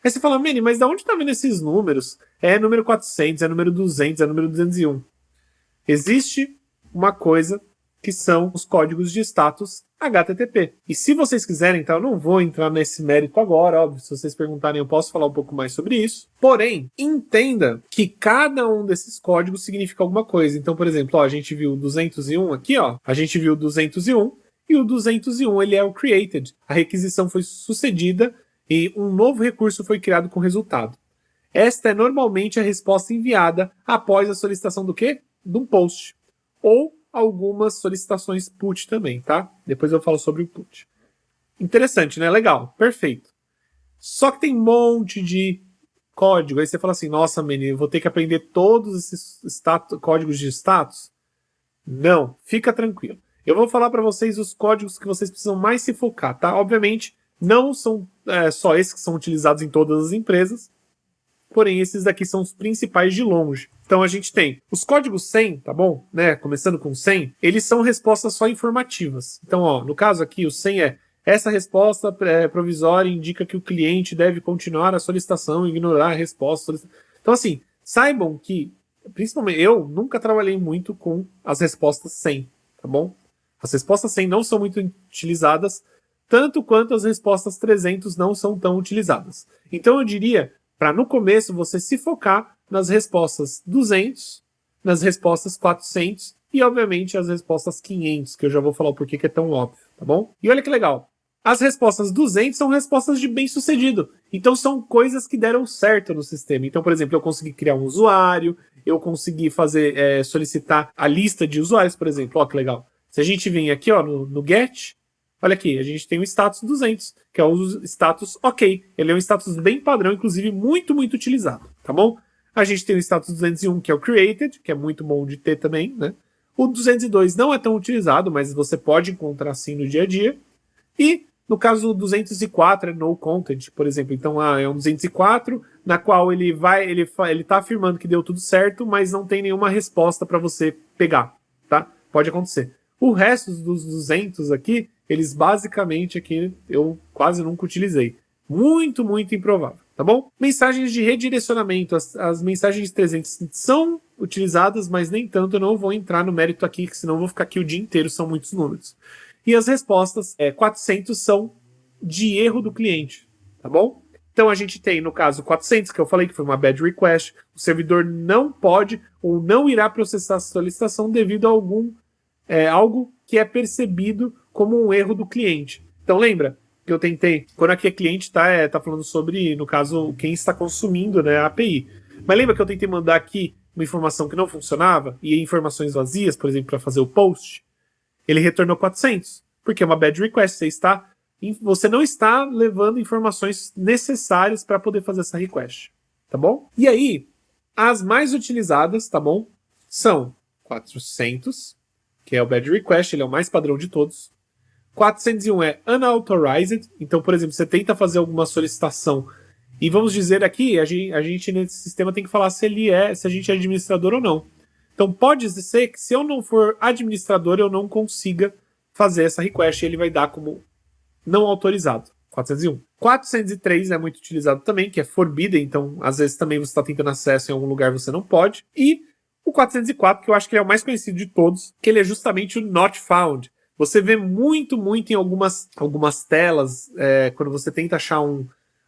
Aí você fala, Manny, mas da onde tá vindo esses números? É número 400, é número 200, é número 201. Existe uma coisa que são os códigos de status HTTP. E se vocês quiserem, então eu não vou entrar nesse mérito agora, óbvio, se vocês perguntarem eu posso falar um pouco mais sobre isso. Porém, entenda que cada um desses códigos significa alguma coisa. Então, por exemplo, ó, a gente viu o 201 aqui, ó, a gente viu o 201 e o 201 ele é o created. A requisição foi sucedida e um novo recurso foi criado com resultado. Esta é normalmente a resposta enviada após a solicitação do quê? De um post. Ou algumas solicitações PUT também, tá? Depois eu falo sobre o PUT. Interessante, né? Legal, perfeito. Só que tem um monte de código. Aí você fala assim, nossa, menino, vou ter que aprender todos esses códigos de status? Não, fica tranquilo. Eu vou falar para vocês os códigos que vocês precisam mais se focar, tá? Obviamente, não são só esses que são utilizados em todas as empresas, porém esses daqui são os principais de longe. Então a gente tem os códigos 100, tá bom? Né? Começando com 100, eles são respostas só informativas. Então, ó, no caso aqui, o 100 é essa resposta provisória indica que o cliente deve continuar a solicitação e ignorar a resposta. Então, assim, saibam que, principalmente eu, nunca trabalhei muito com as respostas 100, tá bom? As respostas 100 não são muito utilizadas, tanto quanto as respostas 300 não são tão utilizadas. Então eu diria, para no começo você se focar nas respostas 200, nas respostas 400 e obviamente as respostas 500, que eu já vou falar o porquê que é tão óbvio, tá bom? E olha que legal, as respostas 200 são respostas de bem-sucedido, então são coisas que deram certo no sistema. Então, por exemplo, eu consegui criar um usuário, eu consegui fazer solicitar a lista de usuários, por exemplo, ó que legal. Se a gente vir aqui ó, no GET, olha aqui, a gente tem o status 200, que é o status OK. Ele é um status bem padrão, inclusive muito, muito utilizado, tá bom? A gente tem o status 201, que é o created, que é muito bom de ter também, né? O 202 não é tão utilizado, mas você pode encontrar sim no dia a dia. E no caso do 204 é no content, por exemplo. Então é um 204 na qual ele tá afirmando que deu tudo certo, mas não tem nenhuma resposta para você pegar, tá? Pode acontecer. O resto dos 200 aqui, eles basicamente aqui eu quase nunca utilizei. Muito, muito improvável, tá bom? Mensagens de redirecionamento, as mensagens de 300 são utilizadas, mas nem tanto, eu não vou entrar no mérito aqui, que senão eu vou ficar aqui o dia inteiro, são muitos números. E as respostas 400 são de erro do cliente, tá bom? Então a gente tem, no caso, 400, que eu falei que foi uma bad request, o servidor não pode ou não irá processar a solicitação devido a algo que é percebido como um erro do cliente. Então lembra que eu tentei, quando aqui é cliente, tá falando sobre, no caso, quem está consumindo, né, a API. Mas lembra que eu tentei mandar aqui uma informação que não funcionava e informações vazias, por exemplo, para fazer o post? Ele retornou 400, porque é uma bad request. Você não está levando informações necessárias para poder fazer essa request, tá bom? E aí, as mais utilizadas, tá bom, são 400, que é o bad request, ele é o mais padrão de todos. 401 é unauthorized, então, por exemplo, você tenta fazer alguma solicitação e vamos dizer aqui, a gente nesse sistema tem que falar se a gente é administrador ou não. Então pode ser que se eu não for administrador eu não consiga fazer essa request e ele vai dar como não autorizado. 401. 403 é muito utilizado também, que é forbidden, então às vezes também você está tentando acesso em algum lugar você não pode. E o 404, que eu acho que ele é o mais conhecido de todos, que ele é justamente o not found. Você vê muito, muito em algumas telas, quando você tenta achar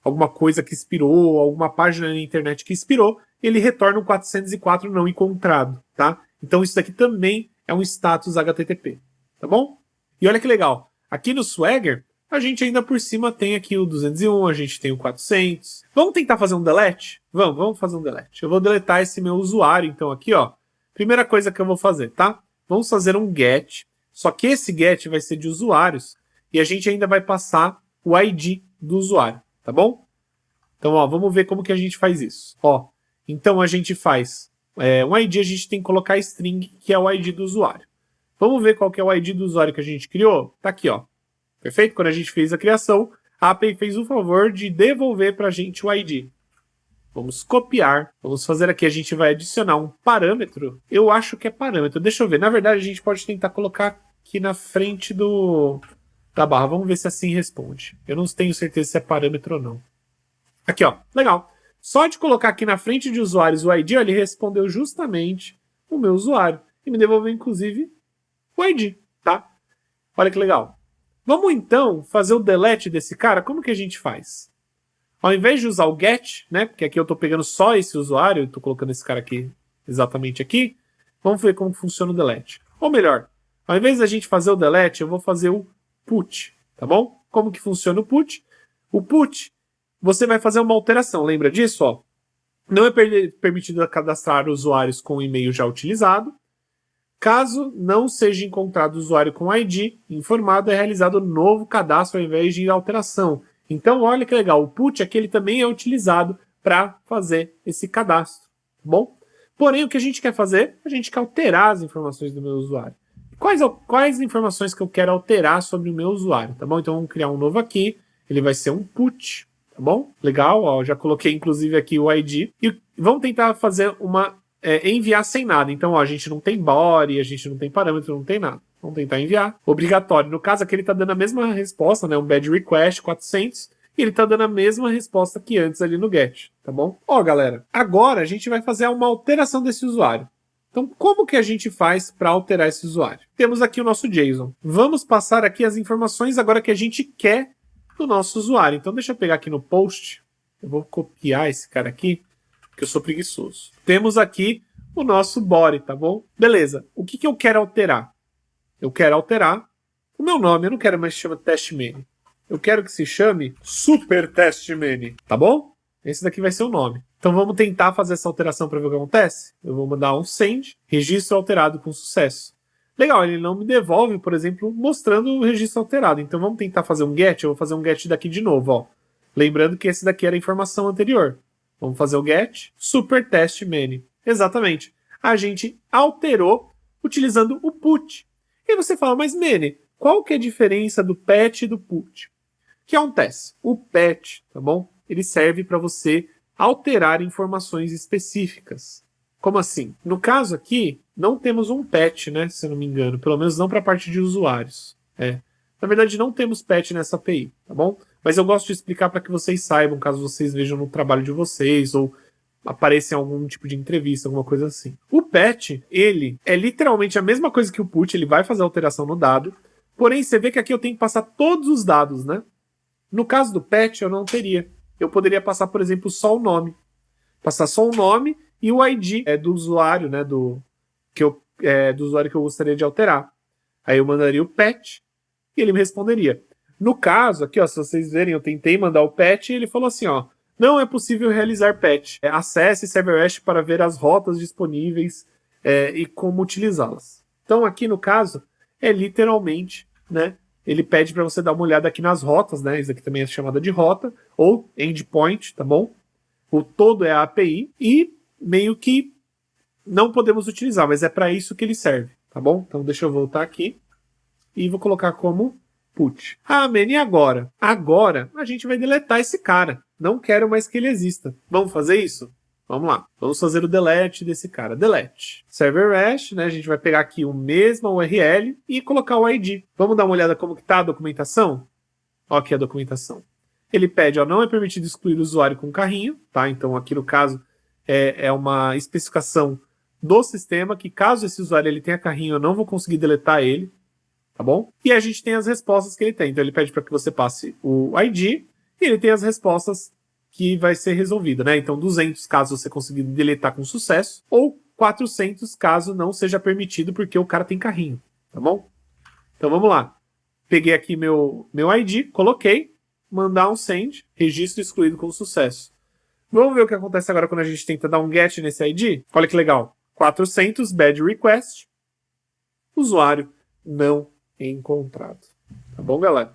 alguma coisa que expirou, alguma página na internet que expirou, ele retorna um 404 não encontrado, tá? Então isso daqui também é um status HTTP, tá bom? E olha que legal, aqui no Swagger, a gente ainda por cima tem aqui o 201, a gente tem o 400. Vamos tentar fazer um delete? Vamos fazer um delete. Eu vou deletar esse meu usuário, então aqui, ó. Primeira coisa que eu vou fazer, tá? Vamos fazer um get, só que esse get vai ser de usuários e a gente ainda vai passar o ID do usuário, tá bom? Então, ó, vamos ver como que a gente faz isso. Ó, então a gente faz um ID, a gente tem que colocar string, que é o ID do usuário. Vamos ver qual que é o ID do usuário que a gente criou? Tá aqui, ó. Perfeito? Quando a gente fez a criação, a API fez o favor de devolver pra gente o ID. Vamos copiar. Vamos fazer aqui, a gente vai adicionar um parâmetro. Eu acho que é parâmetro. Deixa eu ver. Na verdade, a gente pode tentar colocar aqui na frente da barra. Vamos ver se assim responde. Eu não tenho certeza se é parâmetro ou não. Aqui, ó, legal. Só de colocar aqui na frente de usuários o ID, ó, ele respondeu justamente o meu usuário. E me devolveu, inclusive, o ID, tá? Olha que legal. Vamos, então, fazer o delete desse cara? Como que a gente faz? Ao invés de usar o get, né? Porque aqui eu estou pegando só esse usuário, estou colocando esse cara aqui exatamente aqui. Vamos ver como funciona o delete. Ou melhor, ao invés da gente fazer o delete, eu vou fazer o put, tá bom? Como que funciona o put? O put, você vai fazer uma alteração, lembra disso? Ó? Não é permitido cadastrar usuários com e-mail já utilizado. Caso não seja encontrado usuário com ID informado, é realizado novo cadastro ao invés de alteração. Então, olha que legal, o put aqui ele também é utilizado para fazer esse cadastro, tá bom? Porém, o que a gente quer fazer? A gente quer alterar as informações do meu usuário. Quais informações que eu quero alterar sobre o meu usuário, tá bom? Então, vamos criar um novo aqui, ele vai ser um put, tá bom? Legal, ó, já coloquei inclusive aqui o ID. E vamos tentar fazer uma enviar sem nada. Então, ó, a gente não tem body, a gente não tem parâmetro, não tem nada. Vamos tentar enviar. Obrigatório. No caso aqui, ele está dando a mesma resposta, né? Um bad request 400. E ele está dando a mesma resposta que antes ali no get, tá bom? Ó, galera, agora a gente vai fazer uma alteração desse usuário. Então, como que a gente faz para alterar esse usuário? Temos aqui o nosso JSON. Vamos passar aqui as informações agora que a gente quer do nosso usuário. Então, deixa eu pegar aqui no post. Eu vou copiar esse cara aqui, porque eu sou preguiçoso. Temos aqui o nosso body, tá bom? Beleza. O que eu quero alterar? Eu quero alterar o meu nome. Eu não quero mais que se chame TestMany. Eu quero que se chame Super TestMany, tá bom? Esse daqui vai ser o nome. Então vamos tentar fazer essa alteração para ver o que acontece. Eu vou mandar um send, registro alterado com sucesso. Legal, ele não me devolve, por exemplo, mostrando o registro alterado. Então vamos tentar fazer um get. Eu vou fazer um get daqui de novo, ó. Lembrando que esse daqui era a informação anterior. Vamos fazer o get Super TestMany. Exatamente. A gente alterou utilizando o put. E você fala, mas Many, qual que é a diferença do pet e do put? O que acontece? O pet, tá bom? Ele serve para você alterar informações específicas. Como assim? No caso aqui, não temos um pet, né? Se eu não me engano. Pelo menos não para a parte de usuários. Na verdade, não temos pet nessa API, tá bom? Mas eu gosto de explicar para que vocês saibam, caso vocês vejam no trabalho de vocês, ou apareça em algum tipo de entrevista, alguma coisa assim. O pet, ele é literalmente a mesma coisa que o put, ele vai fazer alteração no dado, porém você vê que aqui eu tenho que passar todos os dados, né? No caso do pet, eu não teria. Eu poderia passar, por exemplo, só o nome. Passar só o nome e o ID do usuário, né? Do usuário que eu gostaria de alterar. Aí eu mandaria o pet e ele me responderia. No caso, aqui, ó, se vocês verem, eu tentei mandar o pet e ele falou assim, ó, não é possível realizar patch. Acesse ServerRest para ver as rotas disponíveis e como utilizá-las. Então, aqui no caso, é literalmente, né? Ele pede para você dar uma olhada aqui nas rotas, né? Isso aqui também é chamada de rota, ou endpoint, tá bom? O todo é a API e meio que não podemos utilizar, mas é para isso que ele serve, tá bom? Então, deixa eu voltar aqui e vou colocar como put. Ah, Many, e agora? Agora a gente vai deletar esse cara. Não quero mais que ele exista. Vamos fazer isso? Vamos lá. Vamos fazer o delete desse cara. Delete. ServerRest, né? A gente vai pegar aqui o mesmo URL e colocar o ID. Vamos dar uma olhada como que tá a documentação? Ó, aqui a documentação. Ele pede, ó, não é permitido excluir o usuário com carrinho, tá? Então aqui no caso é uma especificação do sistema que caso esse usuário ele tenha carrinho, eu não vou conseguir deletar ele. Tá bom? E a gente tem as respostas que ele tem. Então ele pede para que você passe o ID e ele tem as respostas que vai ser resolvida, né? Então 200 caso você conseguir deletar com sucesso ou 400 caso não seja permitido porque o cara tem carrinho, tá bom? Então vamos lá. Peguei aqui meu ID, coloquei, mandar um send, registro excluído com sucesso. Vamos ver o que acontece agora quando a gente tenta dar um get nesse ID? Olha que legal. 400 bad request, usuário não encontrado. Tá bom, galera?